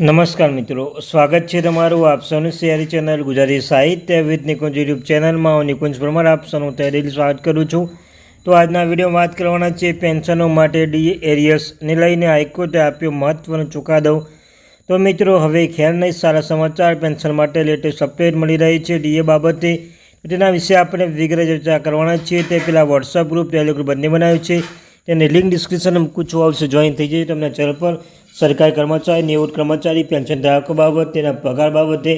નમસ્કાર મિત્રો, સ્વાગત છે તમારું આપ સૌની સિયારી ચેનલ ગુજરાતી સાહિત્ય વિથ નિકુંજ યુટ્યુબ ચેનલમાં. હું નિકુંજ પરમાર આપ સૌનું તહેદિલ સ્વાગત કરું છું. તો આજના વિડીયોમાં વાત કરવાના છે પેન્શનો માટે ડીએ એરિયર્સને લઈને હાઈકોર્ટે આપ્યો મહત્વનો ચુકાદો. તો મિત્રો, હવે ખેર નહીં સારા સમાચાર, પેન્શન માટે લેટેસ્ટ અપડેટ મળી રહી છે ડીએ બાબતે. તેના વિશે આપણે વિગતે ચર્ચા કરવાના છીએ. તે પહેલાં વોટ્સઅપ ગ્રુપ, ટેલિગ્રુપ બંને બનાવ્યું છે, તેની લિંક ડિસ્ક્રિપ્શનમાં મૂકું છું, આવશે જોઈન થઈ જાય. તમને ચેનલ પર સરકારી કર્મચારી, નિવૃત્ત કર્મચારી, પેન્શન ધારકો બાબત, તેના પગાર બાબતે,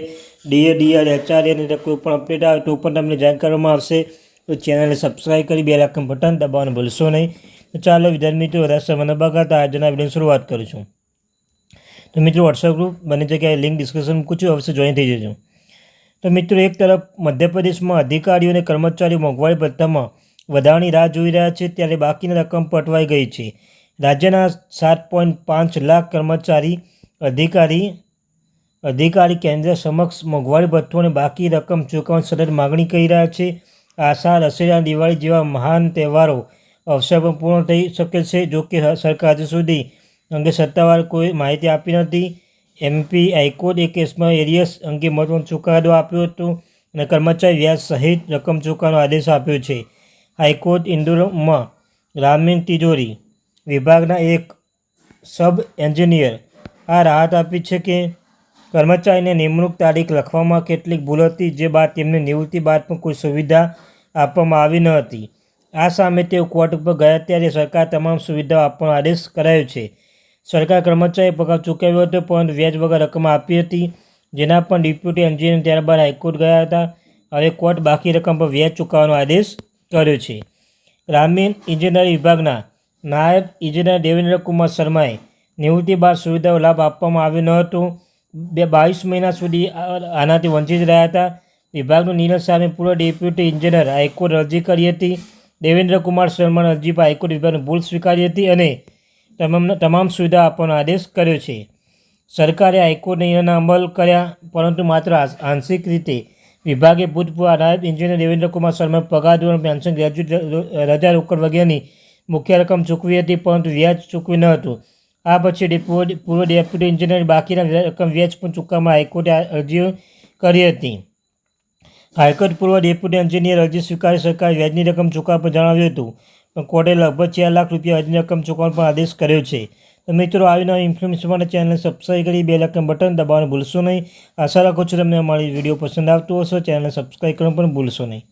ડીએ, ડીઆર, એચઆર અને કોઈ પણ અપડેટ આવે તો પણ તમને જાણ કરવામાં આવશે. તો ચેનલને સબસ્ક્રાઈબ કરી બેલ આઇકન બટન દબાવવાનું ભૂલશો નહીં. તો ચાલો વિદ્યાર્થી મિત્રો, વધારે સમય ન બગાડતા આજના વિડીયોની શરૂઆત કરું છું. તો મિત્રો, વોટ્સઅપ ગ્રુપ બંને જગ્યાએ લિંક ડિસ્ક્રિપ્શન મૂકું છું, અવશ્ય જોઈન થઈ જજો. તો મિત્રો, એક તરફ મધ્યપ્રદેશમાં અધિકારીઓ અને કર્મચારીઓ મોંઘવારી ભથ્થામાં વધારાની રાહ જોઈ રહ્યા છે, ત્યારે બાકીની રકમ પટવાઈ ગઈ છે. રાજ્યના 7.5 લાખ કર્મચારી અધિકારી કેન્દ્ર સમક્ષ મોંઘવારી ભથ્થું અને બાકી રકમ ચૂકવવાની સતત માગણી કરી રહ્યા છે. આશા, દશેરા, દિવાળી જેવા મહાન તહેવારો અવસર પર પૂર્ણ થઈ શકે છે. જોકે સરકાર હજુ સુધી અંગે સત્તાવાર કોઈ માહિતી આપી નથી. એમપી હાઈકોર્ટે કેસમાં એરિયર્સ અંગે મહત્વનો ચુકાદો આપ્યો હતો અને કર્મચારી વ્યાજ સહિત રકમ ચૂકવવાનો આદેશ આપ્યો છે. હાઈકોર્ટ ઇન્દોરમાં ગ્રામીણ તિજોરી વિભાગના એક સબ એન્જિનિયર આ રાહત આપી છે કે કર્મચારીને નિમણૂક તારીખ લખવામાં કેટલીક ભૂલ હતી, જે બાદ તેમને નિવૃત્તિ બાદ પણ કોઈ સુવિધા આપવામાં આવી ન હતી. આ સામે તેઓ કોર્ટ પર ગયા ત્યારે સરકાર તમામ સુવિધાઓ આપવાનો આદેશ કરાયો છે. સરકાર કર્મચારી પગાર ચૂકવ્યો હતો, પરંતુ વ્યાજ વગર રકમ આપી હતી, જેના પણ ડેપ્યુટી એન્જિનિયર ત્યારબાદ હાઈકોર્ટ ગયા હતા. હવે કોર્ટ બાકી રકમ પર વ્યાજ ચૂકવવાનો આદેશ કર્યો છે. ગ્રામીણ ઇજનેરી વિભાગના નાયબ ઇજનેર દેવેન્દ્ર કુમાર શર્માએ નિવૃત્તિ બાદ સુવિધાઓ લાભ આપવામાં આવ્યો ન હતો. 22 મહિના સુધી આનાથી વંચિત રહ્યા હતા. વિભાગનો નિર્ણય સામે પૂર્વ ડેપ્યુટી ઇજનેર હાઈકોર્ટ અરજી કરી હતી. દેવેન્દ્ર કુમાર શર્માની અરજી પર હાઈકોર્ટ વિભાગની ભૂલ સ્વીકારી હતી અને તમામ સુવિધા આપવાનો આદેશ કર્યો છે. સરકારે હાઈકોર્ટના નિર્ણયના અમલ કર્યા, પરંતુ માત્ર આંશિક રીતે. વિભાગે ભૂતપૂર્વ નાયબ ઇજનેર દેવેન્દ્ર કુમાર શર્માએ પગાર ધોરણ, પેન્શન, ગ્રેજ્યુએટ રજા રોકડ વગેરેની મુખ્ય રકમ ચૂકવી હતી, પરંતુ વ્યાજ ચૂકવી ન હતું. આ પછી પૂર્વ ડેપ્યુટી ઇજનેર બાકીના રકમ વ્યાજ પણ ચૂકવવામાં હાઈકોર્ટે અરજીઓ કરી હતી. હાઈકોર્ટ પૂર્વ ડેપ્યુટી એન્જિનિયર અરજી સ્વીકારી સરકારે વ્યાજની રકમ ચૂકવવા પર જણાવ્યું હતું, પણ કોર્ટે લગભગ 4 લાખ રૂપિયા વ્યાજની રકમ ચૂકવવાનો પણ આદેશ કર્યો છે. તો મિત્રો, આવી નવી ઇન્ફોર્મેશન માટે ચેનલને સબસ્ક્રાઈબ કરી બેલ આઇકન બટન દબાવવાનું ભૂલશો નહીં. આશા રાખું છું તમને અમારી વિડીયો પસંદ આવતો હશે. ચેનલને સબસ્ક્રાઈબ કરવાનું પણ ભૂલશો નહીં.